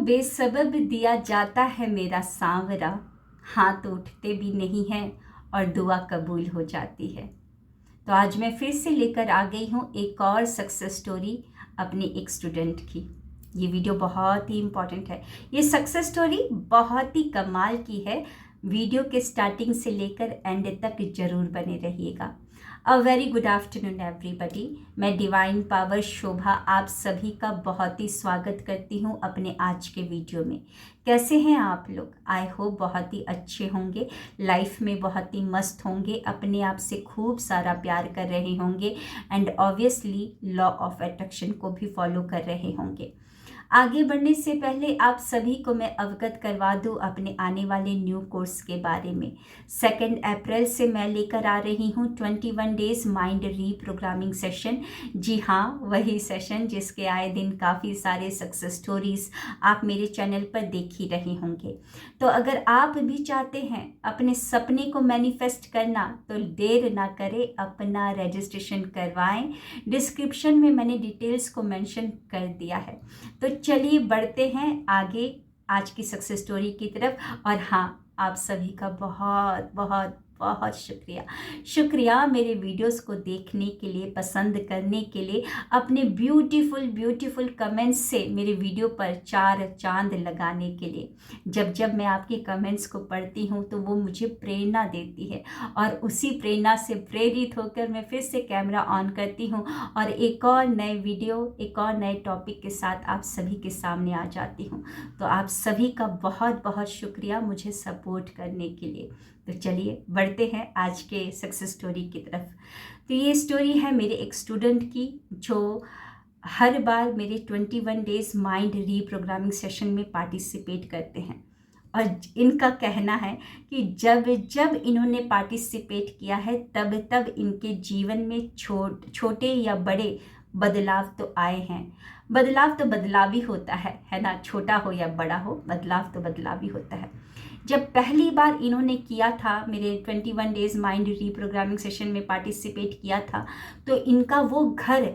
बेसबब दिया जाता है मेरा सांवरा, हाथ उठते भी नहीं हैं और दुआ कबूल हो जाती है। तो आज मैं फिर से लेकर आ गई हूँ एक और सक्सेस स्टोरी अपने एक स्टूडेंट की। ये वीडियो बहुत ही इम्पॉर्टेंट है। ये सक्सेस स्टोरी बहुत ही कमाल की है। वीडियो के स्टार्टिंग से लेकर एंड तक जरूर बने रहिएगा। A very good afternoon everybody. मैं डिवाइन पावर शोभा आप सभी का बहुत ही स्वागत करती हूँ अपने आज के वीडियो में। कैसे हैं आप लोग? आई होप बहुत ही अच्छे होंगे, लाइफ में बहुत ही मस्त होंगे, अपने आप से खूब सारा प्यार कर रहे होंगे and obviously law of attraction को भी फॉलो कर रहे होंगे। आगे बढ़ने से पहले आप सभी को मैं अवगत करवा दूं अपने आने वाले न्यू कोर्स के बारे में। 2 अप्रैल से मैं लेकर आ रही हूं 21 डेज माइंड रीप्रोग्रामिंग सेशन। जी हाँ, वही सेशन जिसके आए दिन काफ़ी सारे सक्सेस स्टोरीज आप मेरे चैनल पर देख ही रहे होंगे। तो अगर आप भी चाहते हैं अपने सपने को मैनिफेस्ट करना तो देर ना करें, अपना रजिस्ट्रेशन करवाएं। डिस्क्रिप्शन में मैंने डिटेल्स को मेंशन कर दिया है। तो चलिए बढ़ते हैं आगे आज की सक्सेस स्टोरी की तरफ। और हाँ, आप सभी का बहुत बहुत बहुत शुक्रिया मेरे वीडियोस को देखने के लिए, पसंद करने के लिए, अपने ब्यूटीफुल कमेंट्स से मेरे वीडियो पर 4 चांद लगाने के लिए। जब मैं आपके कमेंट्स को पढ़ती हूँ तो वो मुझे प्रेरणा देती है और उसी प्रेरणा से प्रेरित होकर मैं फिर से कैमरा ऑन करती हूँ और एक और नए वीडियो, एक और नए टॉपिक के साथ आप सभी के सामने आ जाती हूँ। तो आप सभी का बहुत बहुत शुक्रिया मुझे सपोर्ट करने के लिए। तो चलिए बढ़ते हैं आज के सक्सेस स्टोरी की तरफ। तो ये स्टोरी है मेरे एक स्टूडेंट की जो हर बार मेरे 21 डेज माइंड रीप्रोग्रामिंग सेशन में पार्टिसिपेट करते हैं। और इनका कहना है कि जब इन्होंने पार्टिसिपेट किया है तब इनके जीवन में छोटे या बड़े बदलाव तो आए हैं। बदलाव तो बदलाव ही होता है ना, छोटा हो या बड़ा हो, बदलाव तो बदलाव ही होता है। जब पहली बार इन्होंने किया था, मेरे 21 डेज माइंड रीप्रोग्रामिंग सेशन में पार्टिसिपेट किया था, तो इनका वो घर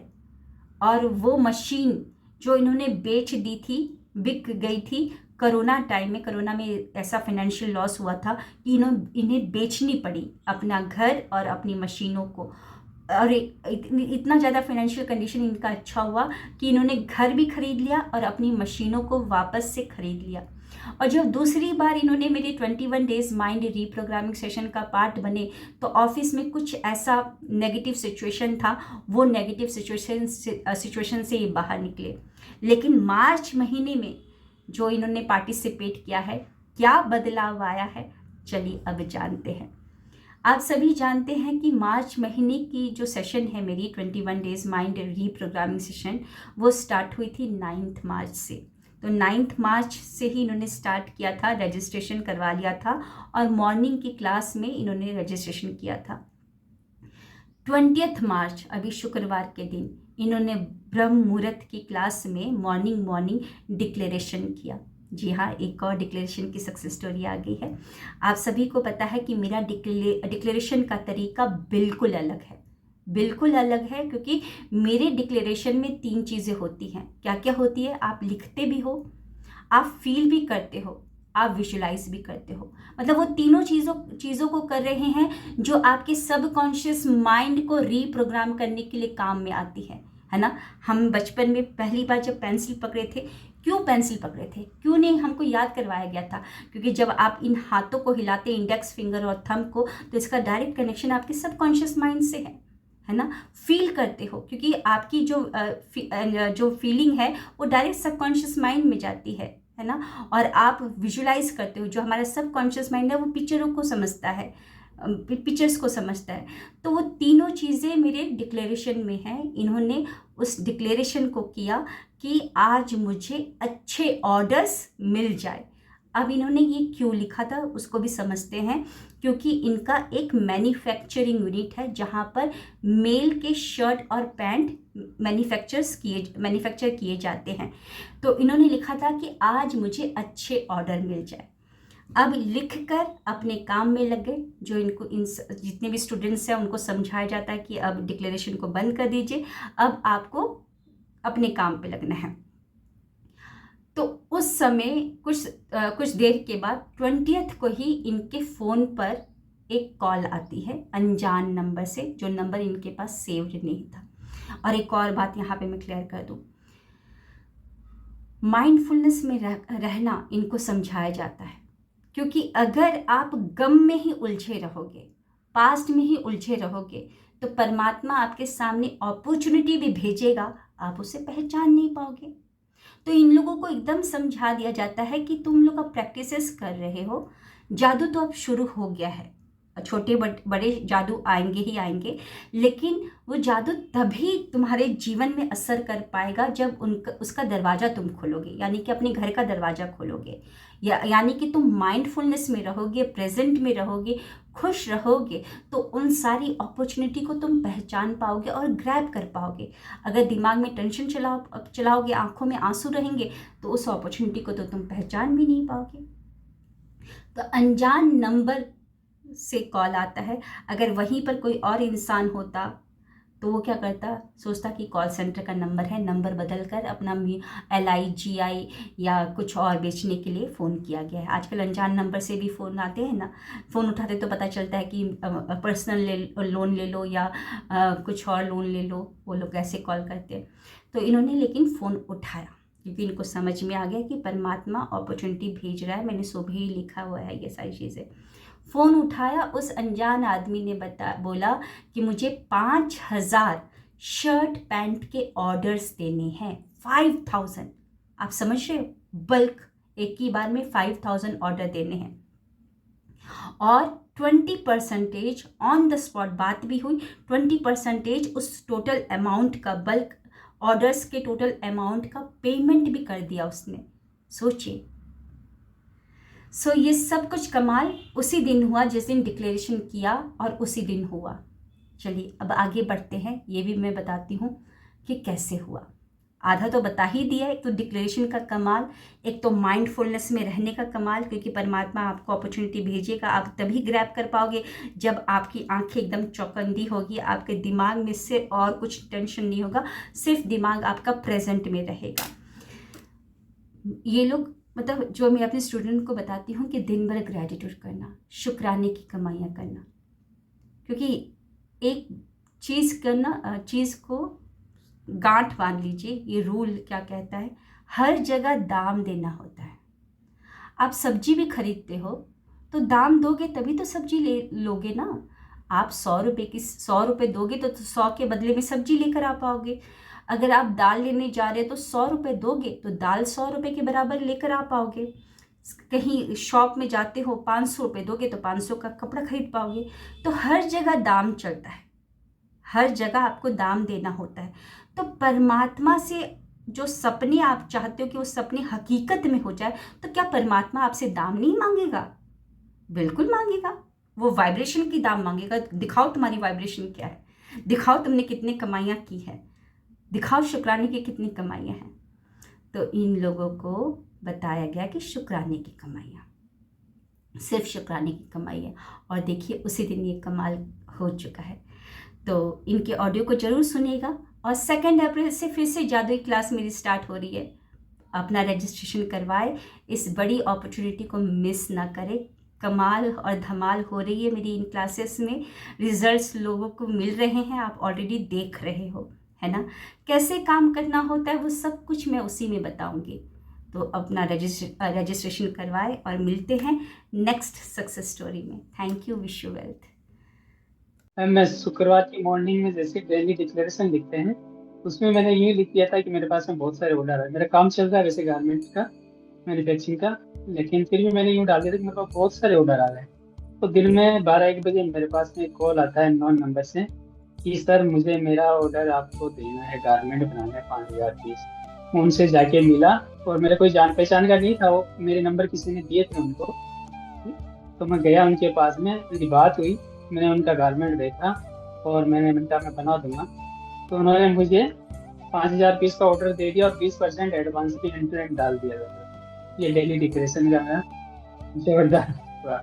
और वो मशीन जो इन्होंने बेच दी थी, बिक गई थी कोरोना टाइम में। कोरोना में ऐसा फाइनेंशियल लॉस हुआ था कि इन्हें बेचनी पड़ी अपना घर और अपनी मशीनों को। और इतना ज़्यादा फाइनेंशियल कंडीशन इनका अच्छा हुआ कि इन्होंने घर भी खरीद लिया और अपनी मशीनों को वापस से खरीद लिया। और जब दूसरी बार इन्होंने मेरे 21 डेज माइंड रीप्रोग्रामिंग सेशन का पार्ट बने तो ऑफिस में कुछ ऐसा नेगेटिव सिचुएशन था, वो नेगेटिव सिचुएशन से ये बाहर निकले। लेकिन मार्च महीने में जो इन्होंने पार्टिसिपेट किया है, क्या बदलाव आया है, चलिए अब जानते हैं। आप सभी जानते हैं कि मार्च महीने की जो सेशन है मेरी 21 डेज माइंड रीप्रोग्रामिंग सेशन, वो स्टार्ट हुई थी 9 मार्च से। तो 9 मार्च से ही इन्होंने स्टार्ट किया था, रजिस्ट्रेशन करवा लिया था और मॉर्निंग की क्लास में इन्होंने रजिस्ट्रेशन किया था। 20 मार्च, अभी शुक्रवार के दिन, इन्होंने ब्रह्म मुहूर्त की क्लास में मॉर्निंग डिक्लेरेशन किया। जी हाँ, एक और डिक्लेरेशन की सक्सेस स्टोरी आ गई है। आप सभी को पता है कि मेरा डिक्लेरेशन का तरीका बिल्कुल अलग है, क्योंकि मेरे डिक्लेरेशन में 3 चीज़ें होती हैं। क्या क्या होती है? आप लिखते भी हो, आप फील भी करते हो, आप विजुलाइज भी करते हो। मतलब वो तीनों चीज़ों को कर रहे हैं जो आपके सबकॉन्शियस माइंड को रीप्रोग्राम करने के लिए काम में आती है ना। हम बचपन में पहली बार जब पेंसिल पकड़े थे, क्यों पेंसिल पकड़े थे, क्यों नहीं हमको याद करवाया गया था? क्योंकि जब आप इन हाथों को हिलाते, इंडेक्स फिंगर और थंब को, तो इसका डायरेक्ट कनेक्शन आपके सबकॉन्शियस माइंड से है ना। फील करते हो क्योंकि आपकी जो फीलिंग है वो डायरेक्ट सबकॉन्शियस माइंड में जाती है ना। और आप विजुलाइज करते हो, जो हमारा सबकॉन्शियस माइंड है वो पिक्चरों को समझता है, पिक्चर्स को समझता है। तो वो तीनों चीज़ें मेरे डिक्लेरेशन में हैं। इन्होंने उस डिक्लेरेशन को किया कि आज मुझे अच्छे ऑर्डर्स मिल जाए। अब इन्होंने ये क्यों लिखा था उसको भी समझते हैं। क्योंकि इनका एक मैन्युफैक्चरिंग यूनिट है जहाँ पर मेल के शर्ट और पैंट मैन्युफैक्चर किए जाते हैं। तो इन्होंने लिखा था कि आज मुझे अच्छे ऑर्डर मिल जाए। अब लिखकर अपने काम में लगे। जो जितने भी स्टूडेंट्स हैं उनको समझाया जाता है कि अब डिक्लेरेशन को बंद कर दीजिए, अब आपको अपने काम पे लगना है। तो उस उस समय कुछ देर के बाद 20th को ही इनके फ़ोन पर एक कॉल आती है अनजान नंबर से, जो नंबर इनके पास सेव्ड नहीं था। और एक और बात यहाँ पे मैं क्लियर कर दूँ, माइंडफुलनेस में रहना इनको समझाया जाता है, क्योंकि अगर आप गम में ही उलझे रहोगे, पास्ट में ही उलझे रहोगे, तो परमात्मा आपके सामने अपॉर्चुनिटी भी भेजेगा, आप उसे पहचान नहीं पाओगे। तो इन लोगों को एकदम समझा दिया जाता है कि तुम लोग अब प्रैक्टिसेस कर रहे हो, जादू तो अब शुरू हो गया है, छोटे बड़े जादू आएंगे ही आएंगे, लेकिन वो जादू तभी तुम्हारे जीवन में असर कर पाएगा जब उसका दरवाज़ा तुम खोलोगे, यानी कि अपने घर का दरवाज़ा खोलोगे, यानी कि तुम माइंडफुलनेस में रहोगे, प्रेजेंट में रहोगे, खुश रहोगे, तो उन सारी अपॉर्चुनिटी को तुम पहचान पाओगे और ग्रैब कर पाओगे। अगर दिमाग में टेंशन चलाओगे, आंखों में आंसू रहेंगे, तो उस अपॉर्चुनिटी को तो तुम पहचान भी नहीं पाओगे। तो अनजान नंबर से कॉल आता है। अगर वहीं पर कोई और इंसान होता तो वो क्या करता, सोचता कि कॉल सेंटर का नंबर है, नंबर बदल कर अपना LIGI या कुछ और बेचने के लिए फ़ोन किया गया है। आजकल अनजान नंबर से भी फ़ोन आते हैं ना, फ़ोन उठाते तो पता चलता है कि पर्सनल लोन ले लो या कुछ और लोन ले लो, वो लोग ऐसे कॉल करते हैं। तो इन्होंने लेकिन फ़ोन उठाया, क्योंकि इनको समझ में आ गया कि परमात्मा अपॉर्चुनिटी भेज रहा है, मैंने सुबह ही लिखा हुआ है ये सारी चीज़ें। फ़ोन उठाया, उस अनजान आदमी ने बोला कि मुझे 5000 शर्ट पैंट के ऑर्डर्स देने हैं, 5000। आप समझ रहे हो, बल्क एक ही बार में 5000 ऑर्डर देने हैं। और 20% ऑन द स्पॉट बात भी हुई, 20% उस टोटल अमाउंट का, बल्क ऑर्डर्स के टोटल अमाउंट का पेमेंट भी कर दिया उसने। सोचिए। ये सब कुछ कमाल उसी दिन हुआ जिस दिन डिक्लेरेशन किया, और उसी दिन हुआ। चलिए अब आगे बढ़ते हैं, ये भी मैं बताती हूँ कि कैसे हुआ। आधा तो बता ही दिया, एक तो डिक्लेरेशन का कमाल, एक तो माइंडफुलनेस में रहने का कमाल, क्योंकि परमात्मा आपको अपॉर्चुनिटी भेजेगा, आप तभी ग्रैब कर पाओगे जब आपकी आंखें एकदम चौकंदी होगी, आपके दिमाग में से और कुछ टेंशन नहीं होगा, सिर्फ दिमाग आपका प्रेजेंट में रहेगा। ये लोग, मतलब जो मैं अपने स्टूडेंट को बताती हूँ कि दिन भर ग्रेटिट्यूड करना, शुक्राने की कमाइयाँ करना, क्योंकि एक चीज़ को गांठ बांध लीजिए। ये रूल क्या कहता है, हर जगह दाम देना होता है। आप सब्जी भी खरीदते हो तो दाम दोगे तभी तो सब्जी लोगे ना। आप 100 रुपये दोगे तो 100 के बदले में सब्जी लेकर आ पाओगे। अगर आप दाल लेने जा रहे हो तो 100 रुपये दोगे तो दाल 100 रुपये के बराबर लेकर आ पाओगे। कहीं शॉप में जाते हो 500 रुपये दोगे तो 500 का कपड़ा खरीद पाओगे। तो हर जगह दाम चलता है, हर जगह आपको दाम देना होता है। तो परमात्मा से जो सपने आप चाहते हो कि वो सपने हकीकत में हो जाए, तो क्या परमात्मा आपसे दाम नहीं मांगेगा? बिल्कुल मांगेगा। वो वाइब्रेशन की दाम मांगेगा। दिखाओ तुम्हारी वाइब्रेशन क्या है, दिखाओ तुमने कितनी कमाइयाँ की है, दिखाओ शुक्राने की कितनी कमाइयाँ हैं। तो इन लोगों को बताया गया कि शुक्राने की कमाइयाँ, सिर्फ शुक्राने की कमाइयाँ। और देखिए उसी दिन ये कमाल हो चुका है। तो इनके ऑडियो को ज़रूर सुनिएगा। और 2 अप्रैल से फिर से जादुई क्लास मेरी स्टार्ट हो रही है। अपना रजिस्ट्रेशन करवाए, इस बड़ी अपॉर्चुनिटी को मिस ना करें। कमाल और धमाल हो रही है मेरी इन क्लासेस में, रिजल्ट्स लोगों को मिल रहे हैं, आप ऑलरेडी देख रहे हो, है ना। कैसे काम करना होता है वो सब कुछ मैं उसी में बताऊंगी। तो अपना रजिस्ट्रेशन करवाए और मिलते हैं नेक्स्ट सक्सेस स्टोरी में। Thank you, wish you wealth. मैं शुक्रवार की मॉर्निंग में जैसे डेली डिक्लेरेशन लिखते हैं, उसमें मैंने ये लिख दिया था कि मेरे पास में बहुत सारे ऑर्डर है। मेरा काम चल रहा है वैसे गारमेंट का, मैन्युफैक्चरिंग का, लेकिन फिर भी मैंने यूँ डाल दिया था कि मेरे पास बहुत सारे ऑर्डर आ रहे हैं। तो दिन में 12-1 बजे मेरे पास में कॉल आता है नॉन नंबर से कि सर मुझे मेरा ऑर्डर आपको देना है, गारमेंट बनाना है 5000 पीस। उनसे जाके मिला और मेरा कोई जान पहचान का नहीं था, वो मेरे नंबर किसी ने दिए थे उनको। तो मैं गया उनके पास में, मेरी बात हुई, मैंने उनका गारमेंट देखा और मैंने कहा मैं बना दूंगा। तो उन्होंने मुझे 5000 पीस का ऑर्डर दे दिया और 20% एडवांस भी इंटरनेट डाल दिया था। ये डेली डिक्लेरेशन का मेरा जोरदार हुआ।